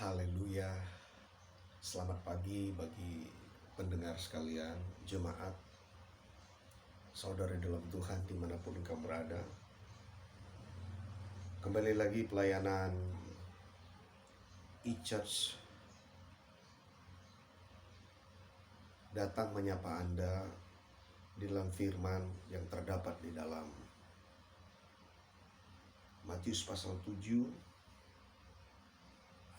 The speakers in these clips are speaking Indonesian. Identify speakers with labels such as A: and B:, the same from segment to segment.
A: Haleluya. Selamat pagi bagi pendengar sekalian, jemaat, saudara dalam Tuhan dimanapun kamu berada. Kembali lagi pelayanan e-church datang menyapa Anda di dalam firman yang terdapat di dalam Matius pasal 7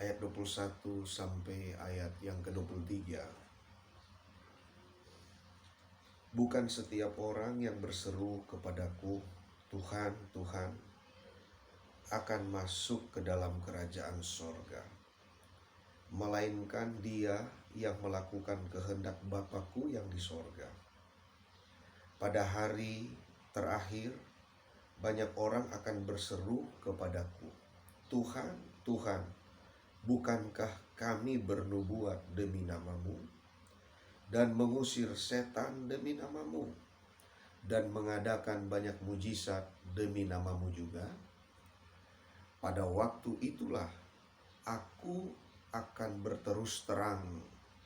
A: ayat 21 sampai ayat yang ke-23. Bukan setiap orang yang berseru kepadaku, Tuhan, Tuhan, akan masuk ke dalam kerajaan sorga, melainkan dia yang melakukan kehendak Bapa-Ku yang di sorga. Pada hari terakhir, banyak orang akan berseru kepadaku, Tuhan, Tuhan, bukankah kami bernubuat demi nama-Mu, dan mengusir setan demi nama-Mu, dan mengadakan banyak mujizat demi nama-Mu juga? Pada waktu itulah aku akan berterus terang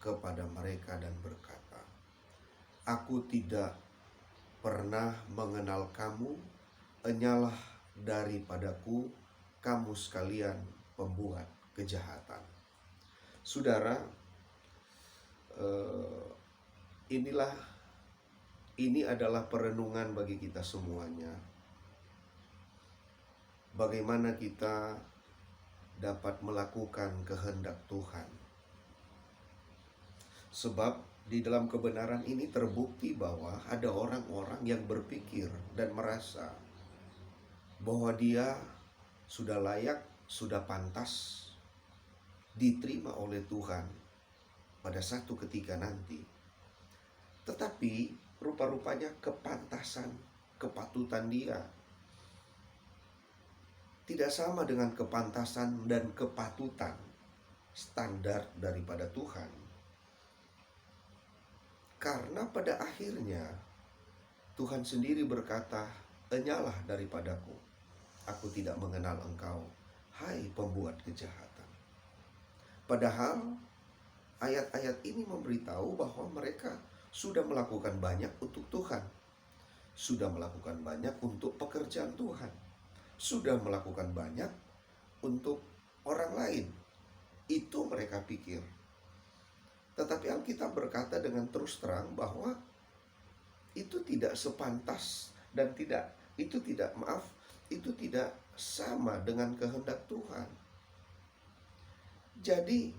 A: kepada mereka dan berkata, aku tidak pernah mengenal kamu, enyalah daripadaku kamu sekalian pembuat kejahatan. Saudara, ini adalah perenungan bagi kita semuanya. Bagaimana kita dapat melakukan kehendak Tuhan. Sebab di dalam kebenaran ini terbukti bahwa ada orang-orang yang berpikir dan merasa bahwa dia sudah layak, sudah pantas diterima oleh Tuhan pada satu ketika nanti. Tetapi rupa-rupanya kepantasan, kepatutan dia tidak sama dengan kepantasan dan kepatutan standar daripada Tuhan. Karena pada akhirnya Tuhan sendiri berkata, enyalah daripadaku, aku tidak mengenal engkau, hai pembuat kejahatan. Padahal ayat-ayat ini memberitahu bahwa mereka sudah melakukan banyak untuk Tuhan, sudah melakukan banyak untuk pekerjaan Tuhan, sudah melakukan banyak untuk orang lain. Itu mereka pikir. Tetapi Alkitab berkata dengan terus terang bahwa itu tidak sepantas dan itu tidak sama dengan kehendak Tuhan. Jadi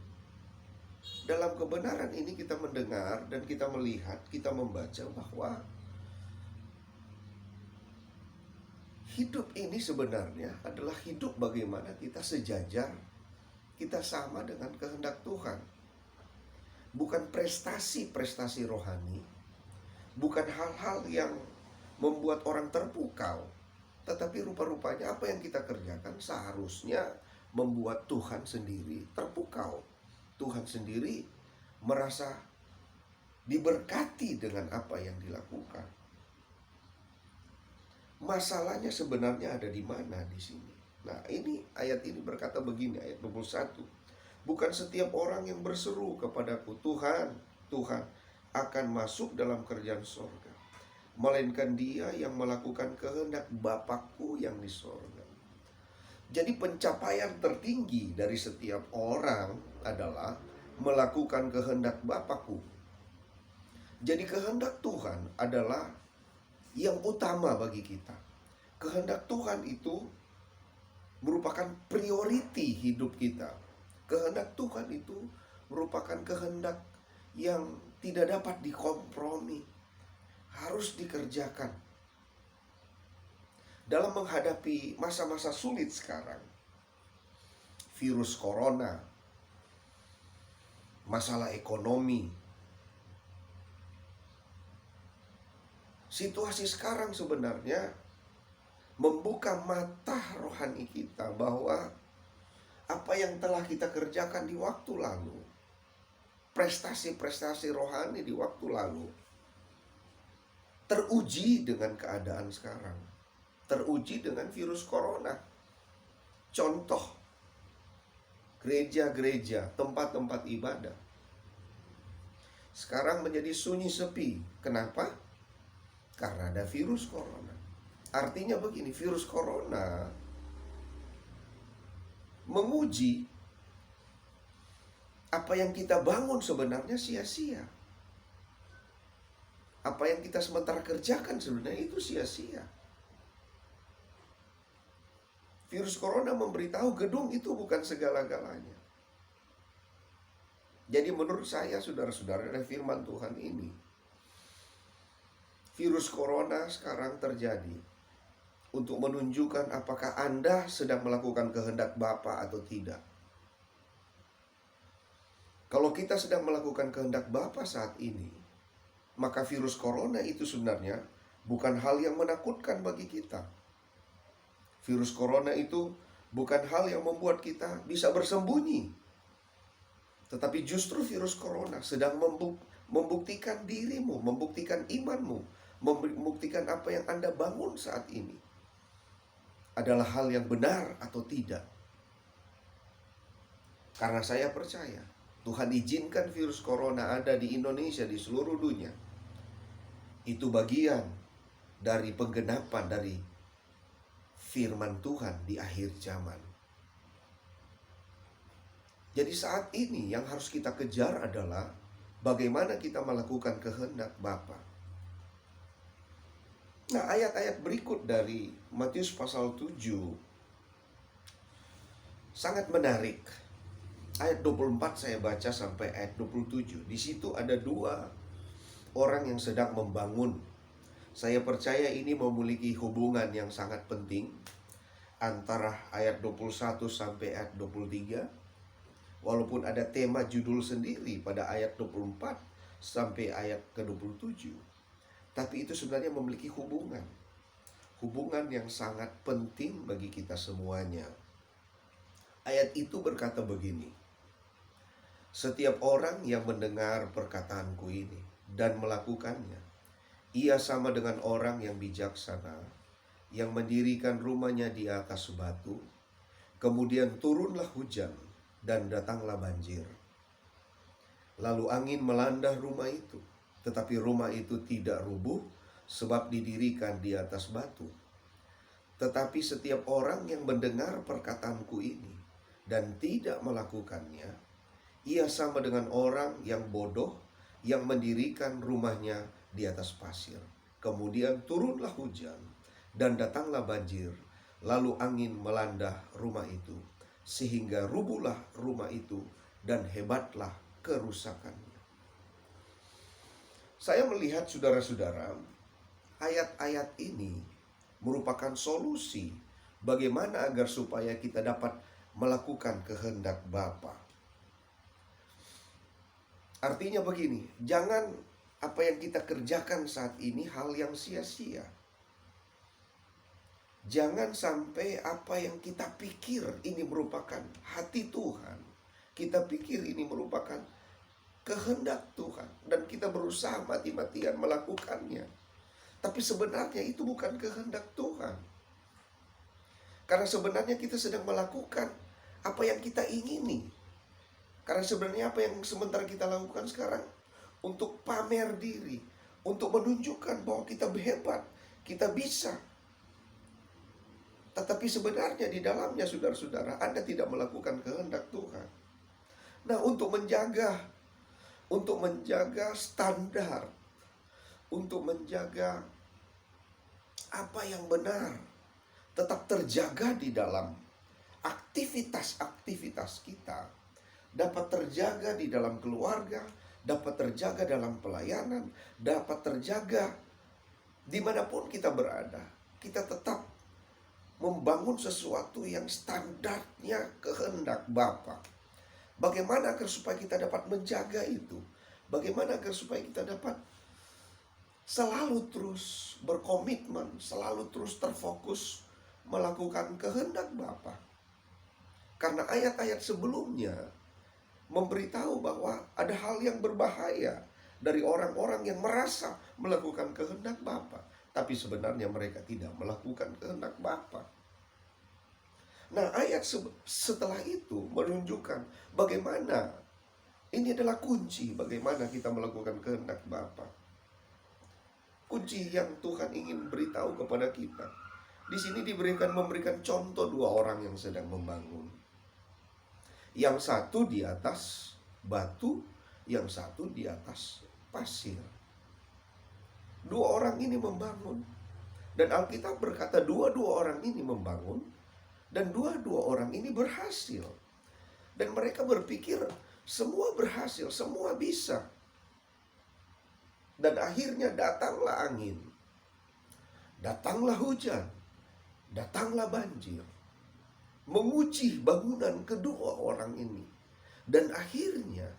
A: dalam kebenaran ini kita mendengar dan kita melihat, kita membaca bahwa hidup ini sebenarnya adalah hidup bagaimana kita sejajar, kita sama dengan kehendak Tuhan. Bukan prestasi-prestasi rohani, bukan hal-hal yang membuat orang terpukau, tetapi rupa-rupanya apa yang kita kerjakan seharusnya membuat Tuhan sendiri terpukau. Tuhan sendiri merasa diberkati dengan apa yang dilakukan. Masalahnya sebenarnya ada di mana di sini? Nah, ini ayat ini berkata begini, ayat 21. Bukan setiap orang yang berseru kepadaku, Tuhan, Tuhan, akan masuk dalam kerajaan sorga, melainkan dia yang melakukan kehendak Bapa-Ku yang di sorga. Jadi pencapaian tertinggi dari setiap orang adalah melakukan kehendak Bapa-Ku. Jadi kehendak Tuhan adalah yang utama bagi kita. Kehendak Tuhan itu merupakan priority hidup kita. Kehendak Tuhan itu merupakan kehendak yang tidak dapat dikompromi, harus dikerjakan. Dalam menghadapi masa-masa sulit sekarang, virus corona, masalah ekonomi, situasi sekarang sebenarnya membuka mata rohani kita bahwa apa yang telah kita kerjakan di waktu lalu, prestasi-prestasi rohani di waktu lalu, teruji dengan keadaan sekarang, teruji dengan virus corona. Contoh, gereja-gereja, tempat-tempat ibadah sekarang menjadi sunyi sepi. Kenapa? Karena ada virus corona. Artinya begini, virus corona menguji apa yang kita bangun sebenarnya sia-sia. Apa yang kita sementara kerjakan sebenarnya itu sia-sia. Virus corona memberitahu gedung itu bukan segala-galanya. Jadi menurut saya, saudara-saudara, dari firman Tuhan ini, virus corona sekarang terjadi untuk menunjukkan apakah Anda sedang melakukan kehendak Bapa atau tidak. Kalau kita sedang melakukan kehendak Bapa saat ini, maka virus corona itu sebenarnya bukan hal yang menakutkan bagi kita. Virus corona itu bukan hal yang membuat kita bisa bersembunyi. Tetapi justru virus corona sedang membuktikan dirimu, membuktikan imanmu, membuktikan apa yang Anda bangun saat ini adalah hal yang benar atau tidak. Karena saya percaya Tuhan izinkan virus corona ada di Indonesia, di seluruh dunia. Itu bagian dari penggenapan dari firman Tuhan di akhir zaman. Jadi saat ini yang harus kita kejar adalah bagaimana kita melakukan kehendak Bapa. Nah, ayat-ayat berikut dari Matius pasal 7 sangat menarik. Ayat 24 saya baca sampai ayat 27. Di situ ada dua orang yang sedang membangun. Saya percaya ini memiliki hubungan yang sangat penting antara ayat 21 sampai ayat 23. Walaupun ada tema judul sendiri pada ayat 24 sampai ayat ke-27. Tapi itu sebenarnya memiliki hubungan. Hubungan yang sangat penting bagi kita semuanya. Ayat itu berkata begini. Setiap orang yang mendengar perkataanku ini dan melakukannya, ia sama dengan orang yang bijaksana, yang mendirikan rumahnya di atas batu. Kemudian turunlah hujan dan datanglah banjir. Lalu angin melanda rumah itu, tetapi rumah itu tidak rubuh sebab didirikan di atas batu. Tetapi setiap orang yang mendengar perkataanku ini dan tidak melakukannya, ia sama dengan orang yang bodoh yang mendirikan rumahnya di atas pasir. Kemudian turunlah hujan dan datanglah banjir, lalu angin melanda rumah itu, sehingga rubuhlah rumah itu dan hebatlah kerusakannya. Saya melihat, saudara-saudara, ayat-ayat ini merupakan solusi bagaimana agar supaya kita dapat melakukan kehendak Bapa. Artinya begini, jangan apa yang kita kerjakan saat ini hal yang sia-sia. Jangan sampai apa yang kita pikir ini merupakan hati Tuhan, kita pikir ini merupakan kehendak Tuhan, dan kita berusaha mati-matian melakukannya. Tapi sebenarnya itu bukan kehendak Tuhan. Karena sebenarnya kita sedang melakukan apa yang kita ingini. Karena sebenarnya apa yang sementara kita lakukan sekarang untuk pamer diri, untuk menunjukkan bahwa kita hebat, kita bisa. Tetapi sebenarnya di dalamnya, saudara-saudara, Anda tidak melakukan kehendak Tuhan. Nah, untuk menjaga standar, untuk menjaga apa yang benar, tetap terjaga di dalam aktivitas-aktivitas kita, dapat terjaga di dalam keluarga, dapat terjaga dalam pelayanan, dapat terjaga dimanapun kita berada. Kita tetap membangun sesuatu yang standarnya kehendak Bapa. Bagaimana agar supaya kita dapat menjaga itu? Bagaimana agar supaya kita dapat selalu terus berkomitmen, selalu terus terfokus melakukan kehendak Bapa? Karena ayat-ayat sebelumnya memberitahu bahwa ada hal yang berbahaya dari orang-orang yang merasa melakukan kehendak Bapa, tapi sebenarnya mereka tidak melakukan kehendak Bapa. Nah, ayat setelah itu menunjukkan bagaimana ini adalah kunci bagaimana kita melakukan kehendak Bapa. Kunci yang Tuhan ingin beritahu kepada kita. Di sini memberikan contoh dua orang yang sedang membangun. Yang satu di atas batu, yang satu di atas pasir. Dua orang ini membangun. Dan Alkitab berkata dua-dua orang ini membangun dan dua-dua orang ini berhasil. Dan mereka berpikir semua berhasil, semua bisa. Dan akhirnya datanglah angin, datanglah hujan, datanglah banjir, menguji bangunan kedua orang ini. Dan akhirnya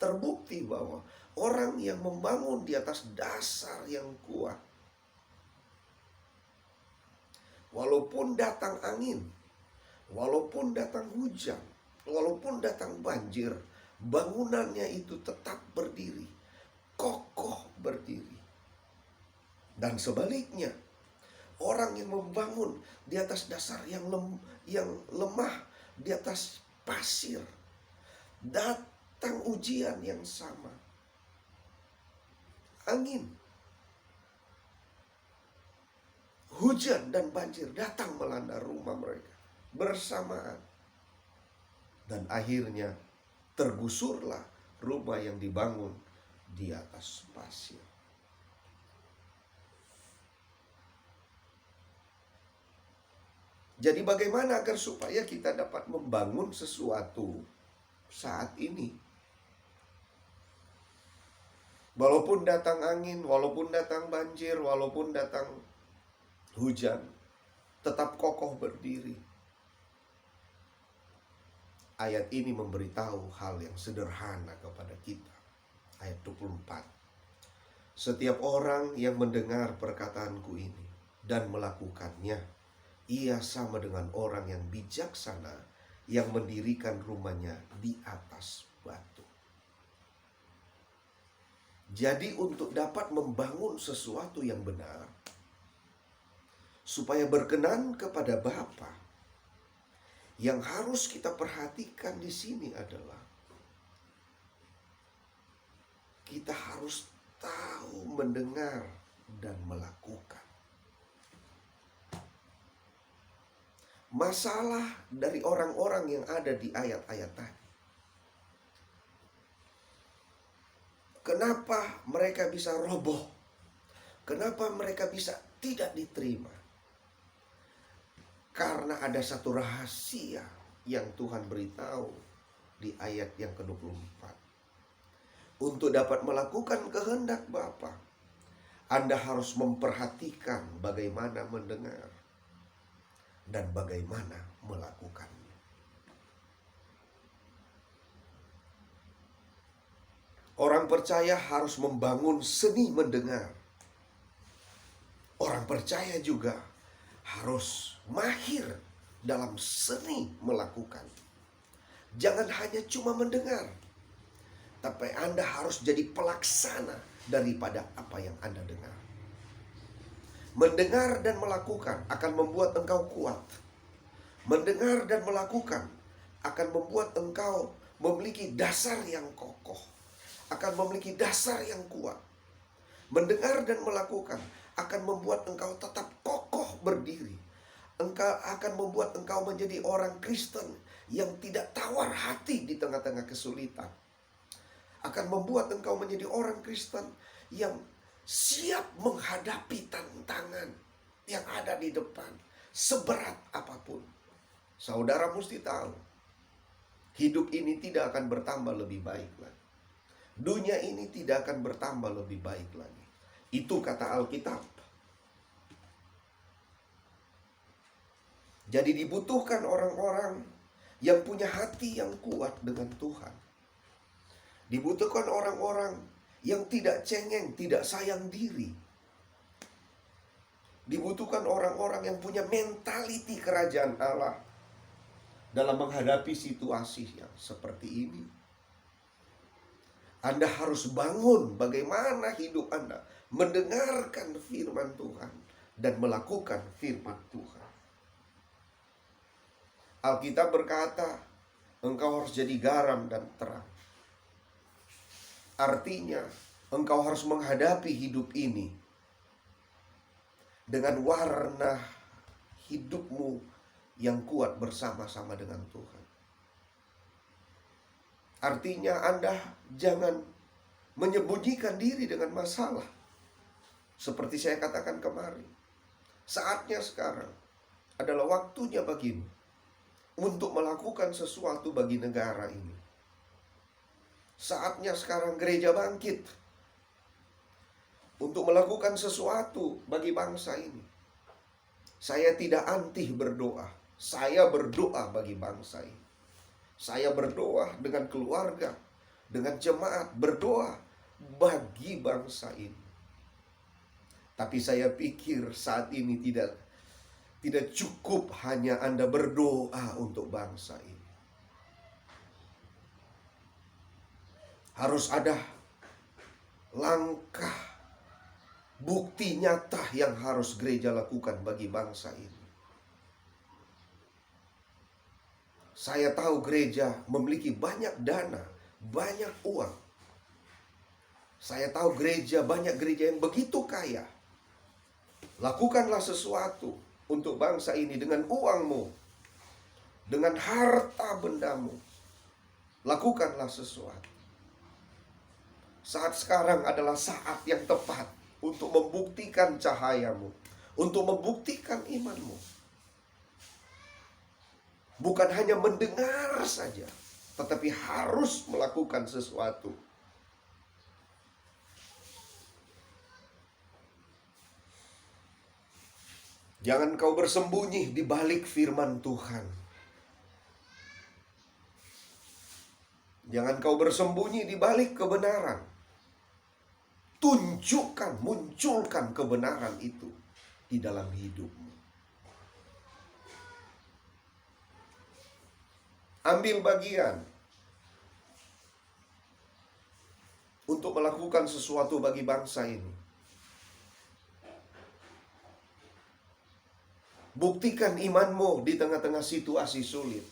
A: terbukti bahwa orang yang membangun di atas dasar yang kuat, walaupun datang angin, walaupun datang hujan, walaupun datang banjir, bangunannya itu tetap berdiri, kokoh berdiri. Dan sebaliknya, orang yang membangun di atas dasar yang lemah, di atas pasir, datang ujian yang sama, angin, hujan dan banjir datang melanda rumah mereka bersamaan. Dan akhirnya tergusurlah rumah yang dibangun di atas pasir. Jadi bagaimana agar supaya kita dapat membangun sesuatu saat ini? Walaupun datang angin, walaupun datang banjir, walaupun datang hujan, tetap kokoh berdiri. Ayat ini memberitahu hal yang sederhana kepada kita. Ayat 24. Setiap orang yang mendengar perkataanku ini dan melakukannya, ia sama dengan orang yang bijaksana yang mendirikan rumahnya di atas batu. Jadi untuk dapat membangun sesuatu yang benar, supaya berkenan kepada Bapa, yang harus kita perhatikan di sini adalah kita harus tahu mendengar dan melakukan. Masalah dari orang-orang yang ada di ayat-ayat tadi, kenapa mereka bisa roboh? Kenapa mereka bisa tidak diterima? Karena ada satu rahasia yang Tuhan beritahu di ayat yang ke-24. Untuk dapat melakukan kehendak Bapa, Anda harus memperhatikan bagaimana mendengar dan bagaimana melakukannya. Orang percaya harus membangun seni mendengar. Orang percaya juga harus mahir dalam seni melakukan. Jangan hanya cuma mendengar, tapi Anda harus jadi pelaksana daripada apa yang Anda dengar. Mendengar dan melakukan akan membuat engkau kuat. Mendengar dan melakukan akan membuat engkau memiliki dasar yang kokoh, akan memiliki dasar yang kuat. Mendengar dan melakukan akan membuat engkau tetap kokoh berdiri. Engkau akan membuat engkau menjadi orang Kristen yang tidak tawar hati di tengah-tengah kesulitan. Akan membuat engkau menjadi orang Kristen yang siap menghadapi tantangan yang ada di depan, seberat apapun. Saudara mesti tahu, hidup ini tidak akan bertambah lebih baik lagi. Dunia ini tidak akan bertambah lebih baik lagi. Itu kata Alkitab. Jadi dibutuhkan orang-orang yang punya hati yang kuat dengan Tuhan. Dibutuhkan orang-orang yang tidak cengeng, tidak sayang diri. Dibutuhkan orang-orang yang punya mentaliti kerajaan Allah dalam menghadapi situasi yang seperti ini. Anda harus bangun bagaimana hidup Anda mendengarkan firman Tuhan dan melakukan firman Tuhan. Alkitab berkata, engkau harus jadi garam dan terang. Artinya, engkau harus menghadapi hidup ini dengan warna hidupmu yang kuat bersama-sama dengan Tuhan. Artinya Anda jangan menyembunyikan diri dengan masalah. Seperti saya katakan kemarin, saatnya sekarang adalah waktunya bagimu untuk melakukan sesuatu bagi negara ini. Saatnya sekarang gereja bangkit untuk melakukan sesuatu bagi bangsa ini. Saya tidak anti berdoa. Saya berdoa bagi bangsa ini. Saya berdoa dengan keluarga, dengan jemaat, berdoa bagi bangsa ini. Tapi saya pikir saat ini tidak cukup hanya Anda berdoa untuk bangsa ini. Harus ada langkah bukti nyata yang harus gereja lakukan bagi bangsa ini. Saya tahu gereja memiliki banyak dana, banyak uang. Saya tahu banyak gereja yang begitu kaya. Lakukanlah sesuatu untuk bangsa ini dengan uangmu, dengan harta bendamu. Lakukanlah sesuatu. Saat sekarang adalah saat yang tepat untuk membuktikan cahayamu, untuk membuktikan imanmu. Bukan hanya mendengar saja, tetapi harus melakukan sesuatu. Jangan kau bersembunyi di balik firman Tuhan. Jangan kau bersembunyi di balik kebenaran. Tunjukkan, munculkan kebenaran itu di dalam hidupmu. Ambil bagian untuk melakukan sesuatu bagi bangsa ini. Buktikan imanmu di tengah-tengah situasi sulit.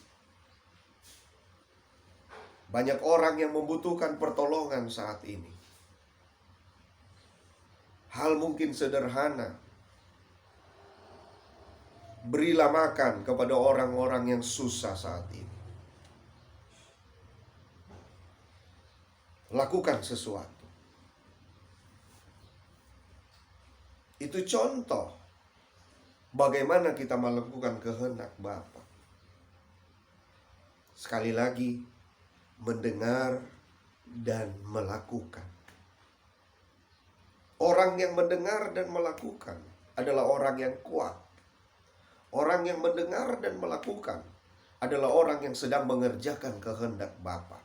A: Banyak orang yang membutuhkan pertolongan saat ini. Hal mungkin sederhana. Berilah makan kepada orang-orang yang susah saat ini. Lakukan sesuatu. Itu contoh bagaimana kita melakukan kehendak Bapa. Sekali lagi, mendengar dan melakukan. Orang yang mendengar dan melakukan adalah orang yang kuat. Orang yang mendengar dan melakukan adalah orang yang sedang mengerjakan kehendak Bapa.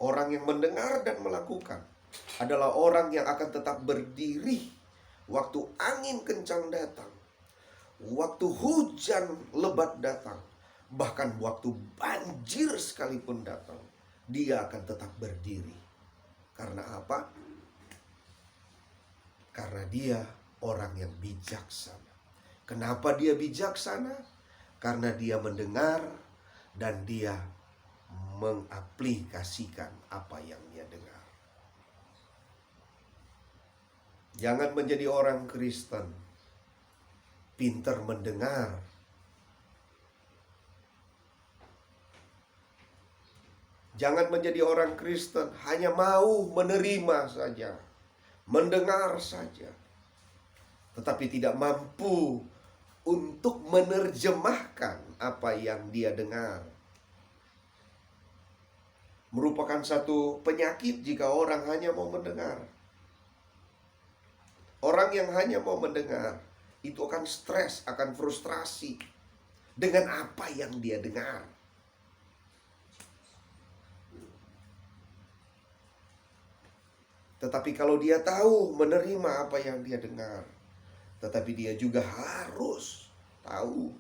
A: Orang yang mendengar dan melakukan adalah orang yang akan tetap berdiri waktu angin kencang datang, waktu hujan lebat datang, bahkan waktu banjir sekalipun datang, dia akan tetap berdiri. Karena apa? Karena dia orang yang bijaksana. Kenapa dia bijaksana? Karena dia mendengar dan dia mengaplikasikan apa yang dia dengar. Jangan menjadi orang Kristen pintar mendengar, jangan menjadi orang Kristen hanya mau menerima saja, mendengar saja, tetapi tidak mampu untuk menerjemahkan apa yang dia dengar. Merupakan satu penyakit jika orang hanya mau mendengar. Orang yang hanya mau mendengar itu akan stres, akan frustrasi dengan apa yang dia dengar. Tetapi kalau dia tahu menerima apa yang dia dengar, tetapi dia juga harus tahu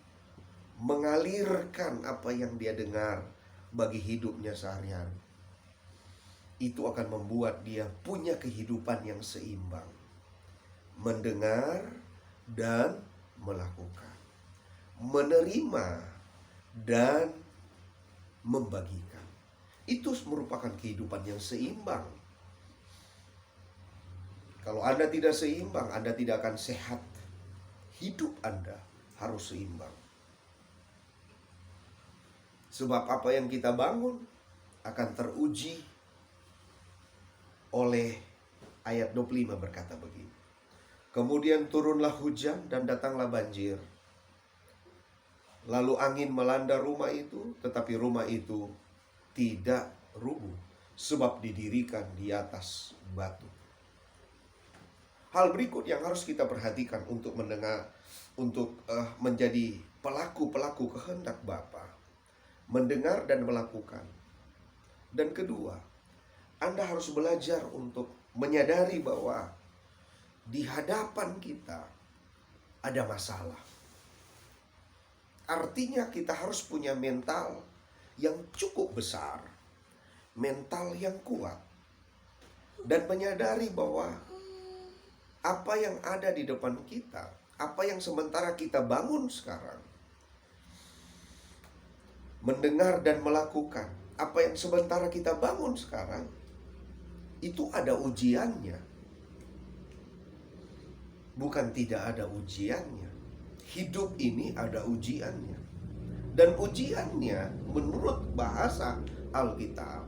A: mengalirkan apa yang dia dengar bagi hidupnya sehari-hari. Itu akan membuat dia punya kehidupan yang seimbang. Mendengar dan melakukan. Menerima dan membagikan. Itu merupakan kehidupan yang seimbang. Kalau Anda tidak seimbang, Anda tidak akan sehat. Hidup Anda harus seimbang. Sebab apa yang kita bangun akan teruji oleh ayat 25 berkata begini. Kemudian turunlah hujan dan datanglah banjir. Lalu angin melanda rumah itu, tetapi rumah itu tidak rubuh, sebab didirikan di atas batu. Hal berikut yang harus kita perhatikan untuk menjadi pelaku-pelaku kehendak Bapa, mendengar dan melakukan. Dan kedua, Anda harus belajar untuk menyadari bahwa di hadapan kita ada masalah. Artinya kita harus punya mental yang cukup besar, mental yang kuat, dan menyadari bahwa apa yang ada di depan kita, apa yang sementara kita bangun sekarang, mendengar dan melakukan, apa yang sementara kita bangun sekarang, itu ada ujiannya. Bukan tidak ada ujiannya. Hidup ini ada ujiannya. Dan ujiannya menurut bahasa Alkitab,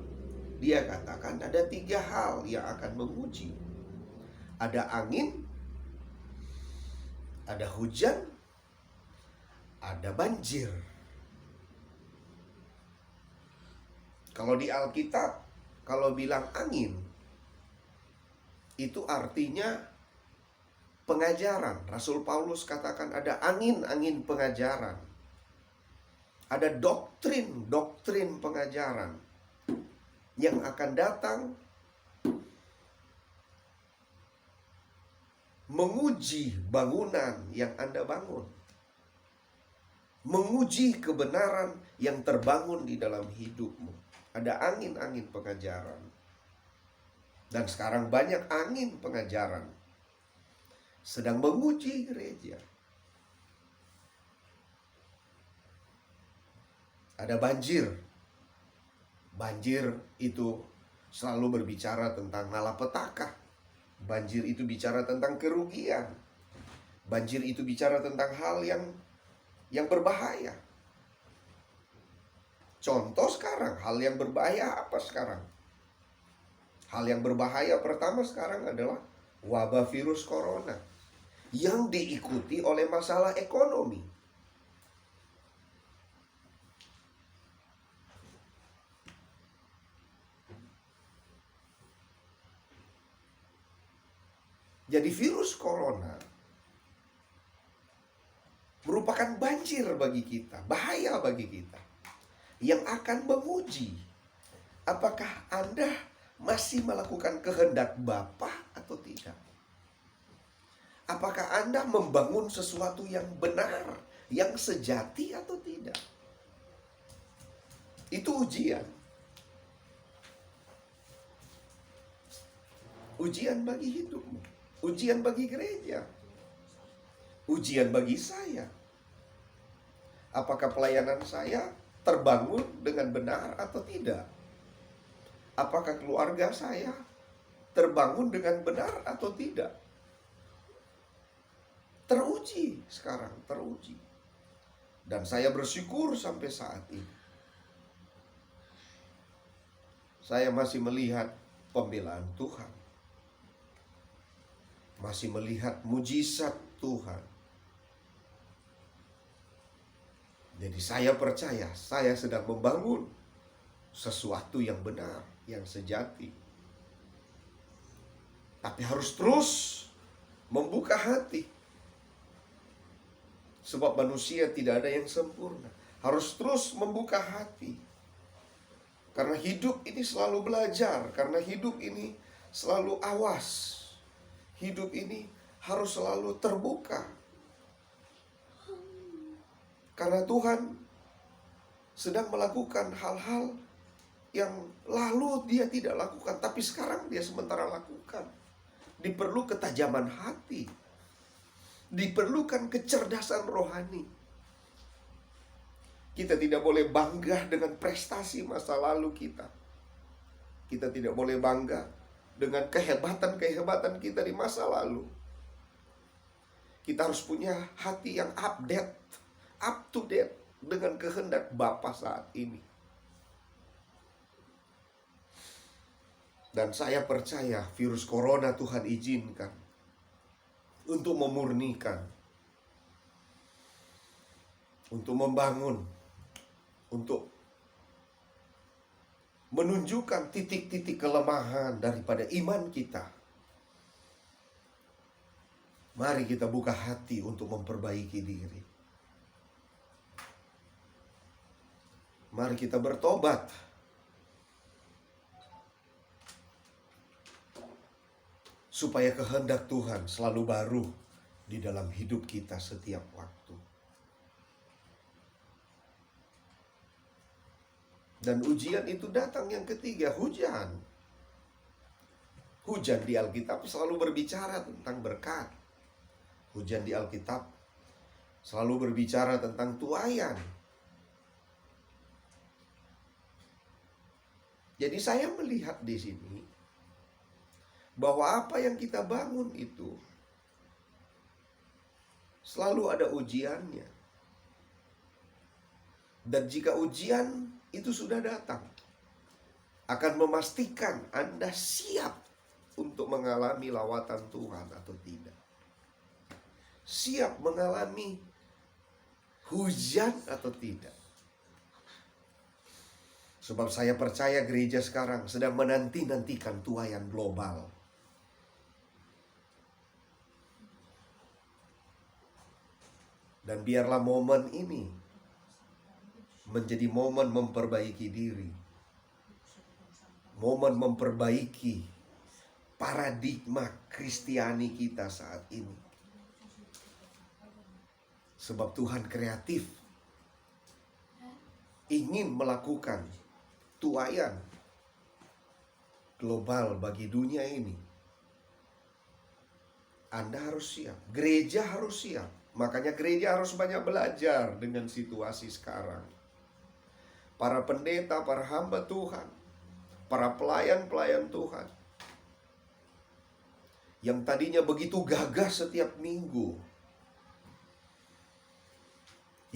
A: dia katakan ada 3 hal yang akan menguji. Ada angin, ada hujan, ada banjir. Kalau di Alkitab, kalau bilang angin, itu artinya pengajaran. Rasul Paulus katakan ada angin-angin pengajaran. Ada doktrin pengajaran yang akan datang menguji bangunan yang Anda bangun, menguji kebenaran yang terbangun di dalam hidupmu. Ada angin-angin pengajaran. Dan sekarang banyak angin pengajaran sedang menguji gereja. Ada banjir. Banjir itu selalu berbicara tentang malapetaka. Banjir itu bicara tentang kerugian. Banjir itu bicara tentang hal yang berbahaya. Contoh sekarang, hal yang berbahaya apa sekarang? Hal yang berbahaya pertama sekarang adalah wabah virus corona yang diikuti oleh masalah ekonomi. Jadi virus corona merupakan banjir bagi kita, bahaya bagi kita, yang akan menguji apakah Anda masih melakukan kehendak Bapa atau tidak. Apakah Anda membangun sesuatu yang benar, yang sejati atau tidak. Itu ujian. Ujian bagi hidupmu. Ujian bagi gereja. Ujian bagi saya. Apakah pelayanan saya terbangun dengan benar atau tidak? Apakah keluarga saya terbangun dengan benar atau tidak? Teruji sekarang, teruji. Dan saya bersyukur sampai saat ini. Saya masih melihat pembelaan Tuhan. Masih melihat mujizat Tuhan. Jadi saya percaya saya sedang membangun sesuatu yang benar, yang sejati. Tapi harus terus membuka hati. Sebab manusia tidak ada yang sempurna. Harus terus membuka hati. Karena hidup ini selalu belajar. Karena hidup ini selalu awas. Hidup ini harus selalu terbuka. Karena Tuhan sedang melakukan hal-hal yang lalu dia tidak lakukan, tapi sekarang dia sementara lakukan. Diperlu ketajaman hati. Diperlukan kecerdasan rohani. Kita tidak boleh bangga dengan prestasi masa lalu kita. Kita tidak boleh bangga dengan kehebatan-kehebatan kita di masa lalu. Kita harus punya hati yang update, up to date dengan kehendak Bapa saat ini. Dan saya percaya virus corona Tuhan izinkan untuk memurnikan, untuk membangun, untuk menunjukkan titik-titik kelemahan daripada iman kita. Mari kita buka hati untuk memperbaiki diri. Mari kita bertobat. Supaya kehendak Tuhan selalu baru di dalam hidup kita setiap waktu. Dan ujian itu datang yang ketiga, hujan. Hujan di Alkitab selalu berbicara tentang berkat. Hujan di Alkitab selalu berbicara tentang tuaian. Jadi saya melihat di sini bahwa apa yang kita bangun itu selalu ada ujiannya. Dan jika ujian itu sudah datang, akan memastikan Anda siap untuk mengalami lawatan Tuhan atau tidak. Siap mengalami hujan atau tidak. Sebab saya percaya gereja sekarang sedang menanti-nantikan tuaian global. Dan biarlah momen ini menjadi momen memperbaiki diri. Momen memperbaiki paradigma Kristiani kita saat ini. Sebab Tuhan kreatif, ingin melakukan tuaian global bagi dunia ini. Anda harus siap, gereja harus siap. Makanya gereja harus banyak belajar dengan situasi sekarang. Para pendeta, para hamba Tuhan, para pelayan-pelayan Tuhan, yang tadinya begitu gagah setiap minggu,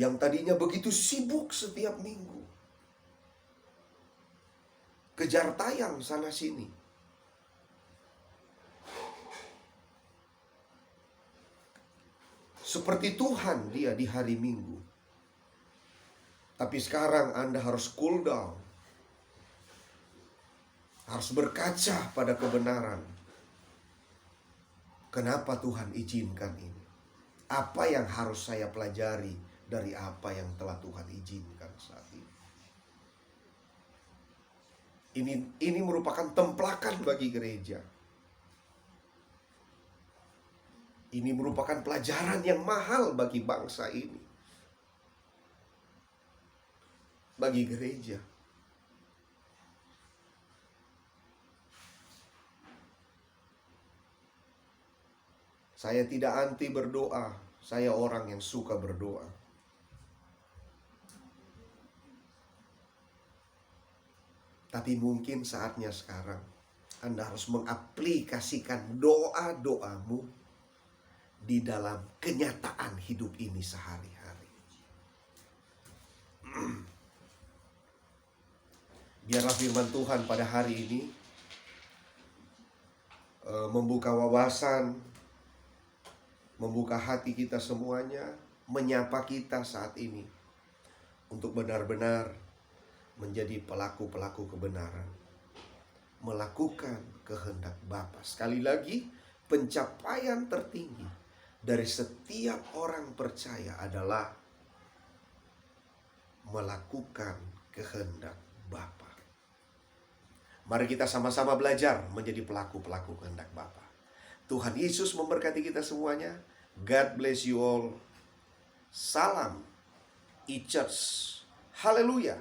A: yang tadinya begitu sibuk setiap minggu, kejar tayang sana sini, seperti Tuhan dia di hari Minggu. Tapi sekarang Anda harus cool down, harus berkaca pada kebenaran. Kenapa Tuhan izinkan ini? Apa yang harus saya pelajari dari apa yang telah Tuhan izinkan saat ini? Ini merupakan templakan bagi gereja. Ini merupakan pelajaran yang mahal bagi bangsa ini, bagi gereja. Saya tidak anti berdoa, saya orang yang suka berdoa. Tapi mungkin saatnya sekarang Anda harus mengaplikasikan doa-doamu di dalam kenyataan hidup ini sehari-hari. Biarlah firman Tuhan pada hari ini membuka wawasan, membuka hati kita semuanya, menyapa kita saat ini untuk benar-benar menjadi pelaku-pelaku kebenaran, melakukan kehendak Bapa. Sekali lagi, pencapaian tertinggi dari setiap orang percaya adalah melakukan kehendak Bapa. Mari kita sama-sama belajar menjadi pelaku-pelaku kehendak Bapa. Tuhan Yesus memberkati kita semuanya. God bless you all. Salam e-church. Haleluya.